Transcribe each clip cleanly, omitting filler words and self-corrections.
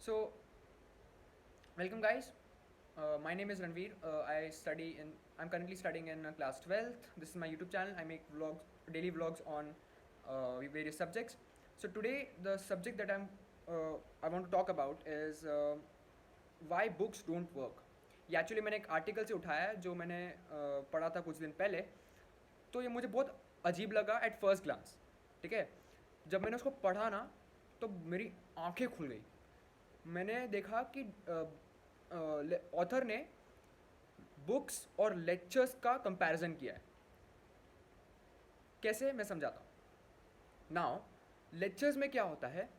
So, welcome guys. My name is Ranveer. I'm currently studying in class 12th. This is my YouTube channel. I make vlogs, daily vlogs on various subjects. So today, the subject that I want to talk about is why books don't work. ये actually मैंने एक article से उठाया है जो मैंने पढ़ा था कुछ दिन पहले. तो ये मुझे बहुत अजीब लगा एट फर्स्ट ग्लांस. ठीक है, जब मैंने उसको पढ़ा ना तो मेरी आंखें खुल गई. मैंने देखा कि ऑथर ने बुक्स और लेक्चर्स का कंपैरिजन किया है. कैसे, मैं समझाता हूँ. नाउ लेक्चर्स में क्या होता है,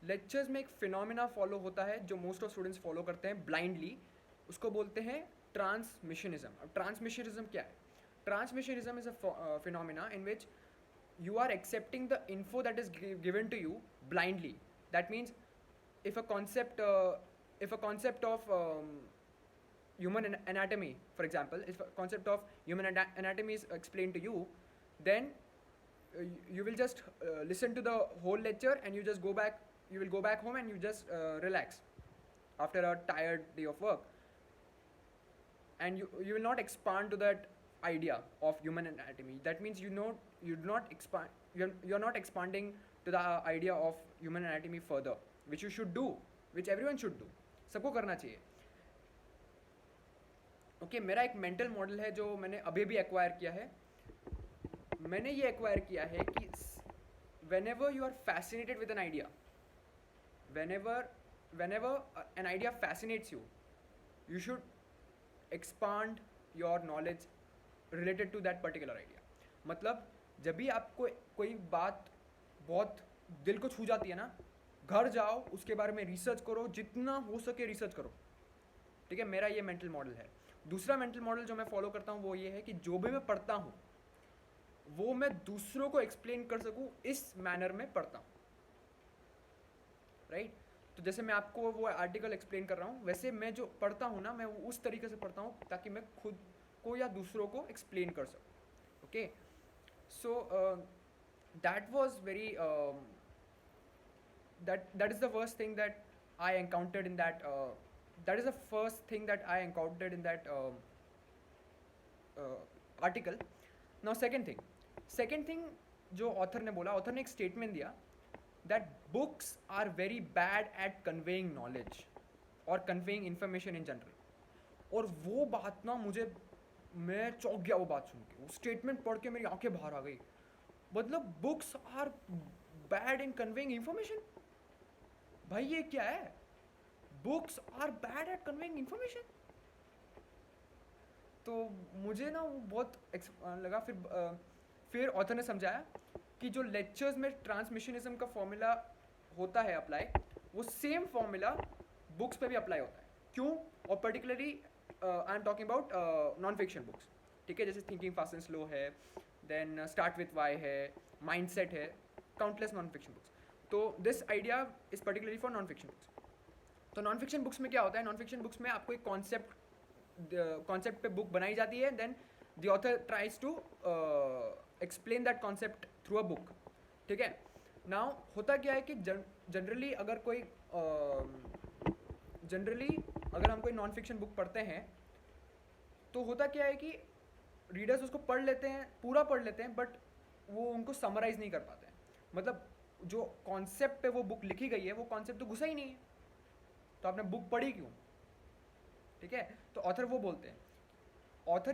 लेक्चर्स में एक फिनोमिना फॉलो होता है जो मोस्ट ऑफ स्टूडेंट्स फॉलो करते हैं ब्लाइंडली. उसको बोलते हैं ट्रांसमिशनिज्म. अब ट्रांसमिशनिज्म क्या है? Transmissionism is a phenomena in which you are accepting the info that is given to you blindly. That means if a concept of human anatomy, for example, if a concept of human anatomy is explained to you, then you will just listen to the whole lecture and you will go back home and you just relax after a tired day of work, and you will not expand to that idea of human anatomy. That means you do not expand, you're not expanding to the idea of human anatomy further, which you should do, which everyone should do. सबको करना चाहिए. Okay, मेरा एक mental model है जो मैंने अभी भी एक्वायर किया है. मैंने ये एक्वायर किया है कि whenever you are fascinated with an idea, whenever an idea fascinates you, you should expand your knowledge related to that particular idea. मतलब जब भी आपको कोई बात बहुत दिल को छू जाती है ना, घर जाओ, उसके बारे में रिसर्च करो, जितना हो सके रिसर्च करो. ठीक है, मेरा ये मेंटल मॉडल है. दूसरा मेंटल मॉडल जो मैं फॉलो करता हूँ वो ये है कि जो भी मैं पढ़ता हूँ वो मैं दूसरों को एक्सप्लेन कर सकूँ, इस मैनर में पढ़ता हूँ. राइट? तो जैसे मैं आपको वो आर्टिकल एक्सप्लेन कर रहा हूँ, वैसे मैं जो पढ़ता हूँ ना, मैं उस तरीके से पढ़ता हूँ ताकि मैं खुद को या दूसरों को एक्सप्लेन कर सकूँ. Okay, so that was very that is the first thing that I encountered in that that is the first thing that I encountered in that article. Now second thing जो ऑथर ने बोला, author ने एक statement दिया that books are very bad at conveying knowledge or conveying information in general. और वो बात ना मुझे, मैं चौंक गया वो बात सुन के. वो स्टेटमेंट पढ़ के मेरी आंखें बाहर आ गई. मतलब books are bad in conveying information. भाई ये क्या है? Books are bad at conveying information. तो मुझे ना वो बहुत लगा. फिर ऑथर ने समझाया कि जो लेक्चर्स में ट्रांसमिशनिज्म का फॉर्मूला होता है अप्लाई, वो सेम फॉर्मूला बुक्स पे भी अप्लाई होता है. क्यों? और particularly I am talking about non fiction books. ठीक है, जैसे थिंकिंग फास्ट एंड स्लो है, देन स्टार्ट विथ वाई है, माइंडसेट है, काउंटलेस नॉन फिक्शन बुक्स. तो this idea is particularly for non fiction books. तो नॉन फिक्शन बुक्स में क्या होता है? नॉन फिक्शन बुक्स में आपको एक कॉन्सेप्ट पे बुक बनाई जाती है, then the author tries to explain that concept through a book. ठीक है. नाउ होता क्या है कि जनरली अगर हम कोई नॉन फिक्शन बुक पढ़ते हैं तो होता क्या है कि रीडर्स उसको पढ़ लेते हैं, पूरा पढ़ लेते हैं, बट वो उनको समराइज नहीं कर पाते हैं. मतलब जो कॉन्सेप्ट पे वो बुक लिखी गई है वो कॉन्सेप्ट तो घुसा ही नहीं है, तो आपने बुक पढ़ी क्यों? ठीक है. तो ऑथर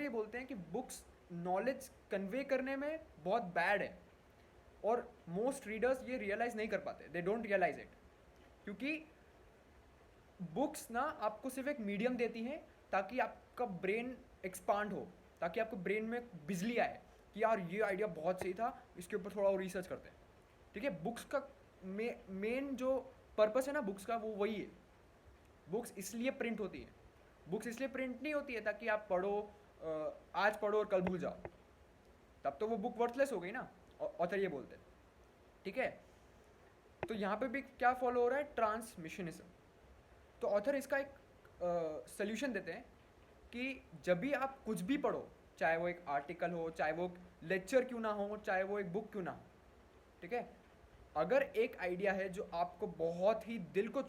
ये बोलते हैं कि बुक्स नॉलेज कन्वे करने में बहुत बैड है, और मोस्ट रीडर्स ये रियलाइज नहीं कर पाते. दे डोंट रियलाइज इट, क्योंकि बुक्स ना आपको सिर्फ एक मीडियम देती हैं ताकि आपका ब्रेन एक्सपांड हो, ताकि आपको ब्रेन में बिजली आए कि यार ये आइडिया बहुत सही था, इसके ऊपर थोड़ा और रिसर्च करते हैं. ठीक है. बुक्स का मेन जो पर्पस है ना बुक्स का, वो वही है. बुक्स इसलिए प्रिंट होती है. बुक्स इसलिए प्रिंट नहीं होती है ताकि आप पढ़ो, आज पढ़ो और कल भूल जाओ, तब तो वो बुक वर्थलेस हो गई ना. ऑथर ये बोलते हैं. ठीक है. तो यहाँ पे भी क्या फॉलो हो रहा है? ट्रांसमिशनिज्म. तो ऑथर इसका एक सोल्यूशन देते हैं कि जब भी आप कुछ भी पढ़ो, चाहे वो एक आर्टिकल हो, चाहे वो लेक्चर क्यों ना हो, चाहे वो एक बुक क्यों ना हो, ठीक है, अगर एक आइडिया है जो आपको बहुत ही दिल को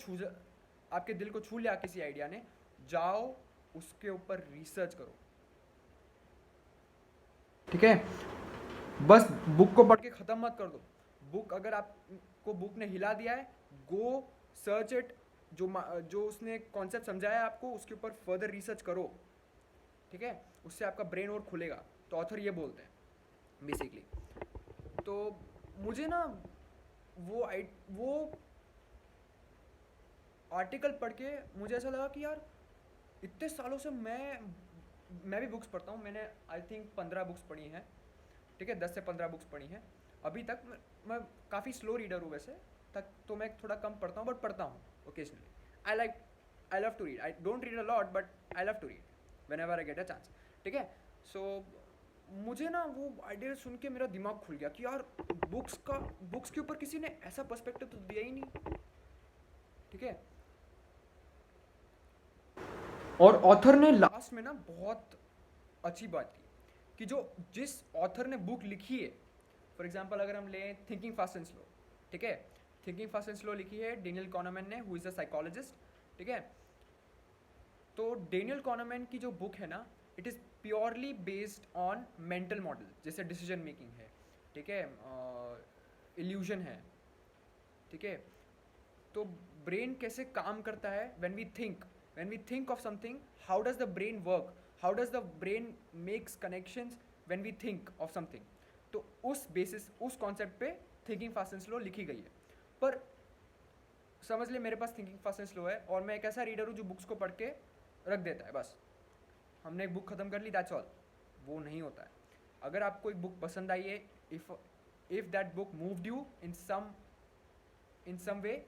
आपके दिल को छू लिया किसी आइडिया ने, जाओ उसके ऊपर रिसर्च करो, ठीक है। बस बुक को पढ़ के ख़त्म मत कर दो। बुक अगर आपको बुक ने हिला दिया है, गो सर्च इट, जो उसने कॉन्सेप्ट समझाया है आपको उसके ऊपर फर्दर रिसर्च करो, ठीक है। उससे आपका ब्रेन और खुलेगा। तो ऑथर ये बोलते हैं बेसिकली। तो मुझे ना वो आर्टिकल पढ़ के मुझे ऐसा लगा कि यार इतने सालों से मैं भी बुक्स पढ़ता हूँ। मैंने आई थिंक 15 बुक्स पढ़ी हैं, ठीक है, 10 से 15 बुक्स पढ़ी हैं अभी तक। मैं काफ़ी स्लो रीडर हूँ वैसे तक, तो मैं थोड़ा कम पढ़ता हूँ, बट पढ़ता हूँ occasionally. I love to read. I don't read a lot but I love to read whenever I get a chance, ठीक है। सो मुझे ना वो आइडिया सुन के मेरा दिमाग खुल गया कि यार बुक्स के ऊपर किसी ने ऐसा पर्सपेक्टिव तो दिया ही नहीं, ठीक है। और ऑथर ने लास्ट में ना बहुत अच्छी बात की कि जिस ऑथर ने बुक लिखी है, फॉर एग्जांपल अगर हम लें थिंकिंग फास्ट एंड स्लो, ठीक है, थिंकिंग फास्ट एंड स्लो लिखी है डेनियल कॉनमैन ने, हु इज़ अ साइकोलॉजिस्ट, ठीक है। तो डेनियल कॉनमैन की जो बुक है ना, it is purely based on mental model, जैसे डिसीजन मेकिंग है, ठीक है, इल्यूजन है, ठीक है। तो ब्रेन कैसे काम करता है when we think of something, how does the brain work, how does the brain makes connections when we think of something. तो उस बेसिस, उस कॉन्सेप्ट पे थिंकिंग फास्ट एंड स्लो लिखी गई है। पर समझ ले मेरे पास थिंकिंग फास्ट एंड स्लो है और मैं एक ऐसा रीडर हूँ जो बुक्स को पढ़ के रख देता है, बस हमने एक बुक ख़त्म कर ली, दैट्स ऑल। वो नहीं होता है। अगर आपको एक बुक पसंद आई है, if that book moved you in some way,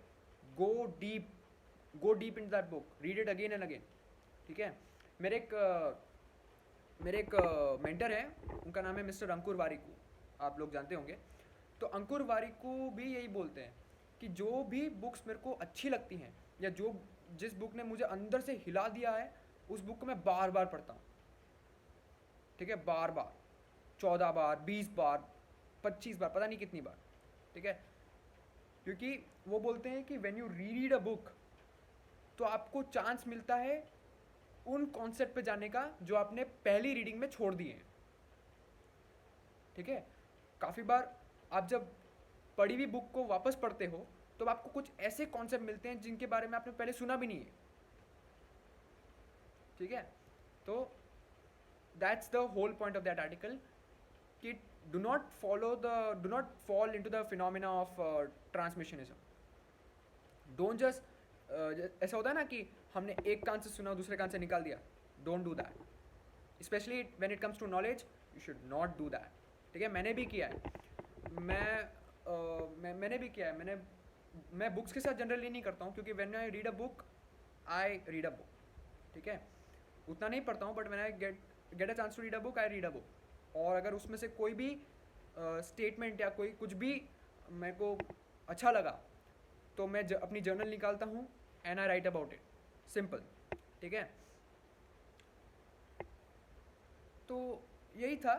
go deep into that book, read it again and again, ठीक है। मेरे एक मेंटर है, उनका नाम है मिस्टर अंकुर वारिकू, आप लोग जानते होंगे। तो अंकुर वारिकू भी यही बोलते हैं कि जो भी बुक्स मेरे को अच्छी लगती हैं या जिस बुक ने मुझे अंदर से हिला दिया है, उस बुक को मैं बार बार पढ़ता हूँ, ठीक है, बार बार, 14 बार, 20 बार, 25 बार, पता नहीं कितनी बार, ठीक है। क्योंकि वो बोलते हैं कि when you read a book, तो आपको चांस मिलता है उन कॉन्सेप्ट पे जाने का जो आपने पहली रीडिंग में छोड़ दिए हैं, ठीक है। काफ़ी बार आप जब पढ़ी हुई बुक को वापस पढ़ते हो तो आपको कुछ ऐसे कॉन्सेप्ट मिलते हैं जिनके बारे में आपने पहले सुना भी नहीं है, ठीक है। तो that's the whole point of that article कि do not fall into the phenomena of transmissionism. Don't just ऐसा होता है ना कि हमने एक कान से सुना दूसरे कान से निकाल दिया, don't do that. Specially when it comes to knowledge, you should not do that, ठीक है। मैंने भी किया है, मैंने भी किया है। मैं बुक्स के साथ जनरली नहीं करता हूँ, क्योंकि when I read a book, ठीक है। उतना नहीं पढ़ता हूँ, but when I get a chance to read a book, I read a book. और अगर उसमें से कोई भी स्टेटमेंट या कोई कुछ भी मेरे को अच्छा लगा तो मैं अपनी जर्नल निकालता हूँ and I write about it, simple, ठीक है। तो यही था,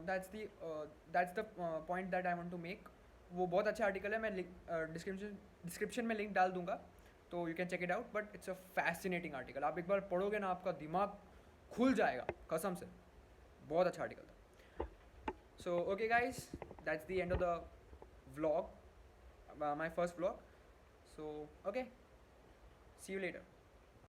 that's the point that I want to make. वो बहुत अच्छा आर्टिकल है, मैं डिस्क्रिप्शन में लिंक डाल दूंगा, तो you can check it out. But it's a fascinating article, आप एक बार पढ़ोगे ना आपका दिमाग खुल जाएगा कसम से, बहुत अच्छा आर्टिकल था। So okay guys, that's the end of the vlog, my first vlog. So okay, see you later.